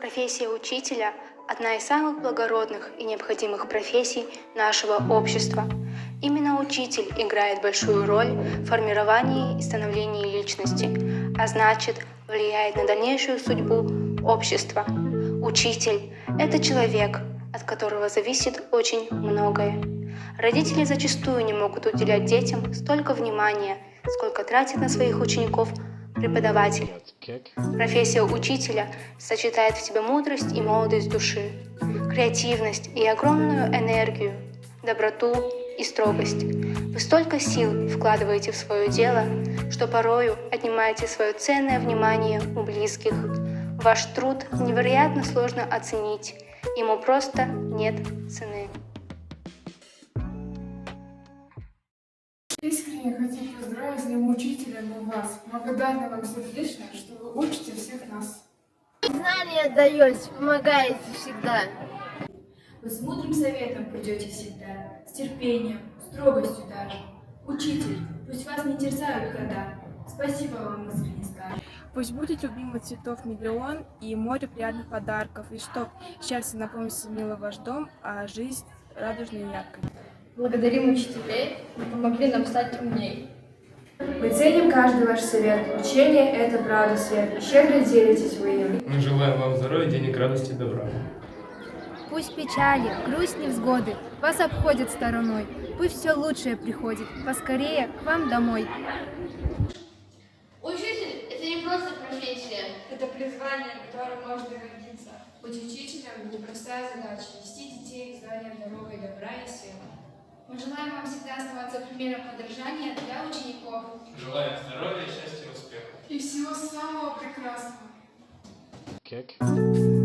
Профессия учителя – одна из самых благородных и необходимых профессий нашего общества. Именно учитель играет большую роль в формировании и становлении личности, а значит, влияет на дальнейшую судьбу общества. Учитель – это человек, от которого зависит очень многое. Родители зачастую не могут уделять детям столько внимания, сколько тратит на своих учеников преподаватель. Профессия учителя сочетает в себе мудрость и молодость души, креативность и огромную энергию, доброту и строгость. Вы столько сил вкладываете в свое дело, что порою отнимаете свое ценное внимание у близких. Ваш труд невероятно сложно оценить, ему просто нет цены. Искренне хотим поздравить с Днем Учителя вас. Благодарны вам сердечно, что вы учите всех нас. Знания даете, помогаете всегда. Вы с мудрым советом придете всегда, с терпением, строгостью даже. Учитель, пусть вас не терзают года. Спасибо вам искренне скажем. Пусть будет любимых цветов миллион и море приятных подарков, и чтоб счастье наполнился мило ваш дом, а жизнь радужной и яркой. Благодарим учителей, вы помогли нам стать умней. Мы ценим каждый ваш совет. Учение – это правда свет. Щедро делитесь вы им. Мы желаем вам здоровья, денег, радости и добра. Пусть печали, грусть, невзгоды вас обходят стороной. Пусть все лучшее приходит поскорее к вам домой. Учитель – это не просто профессия. Это призвание, которым можно гордиться. Быть учителем – непростая задача. Вести детей к знаниям дорогой добра и света. Мы желаем вам всегда оставаться примером подражания для учеников. Желаем здоровья, счастья и успехов. И всего самого прекрасного. Как?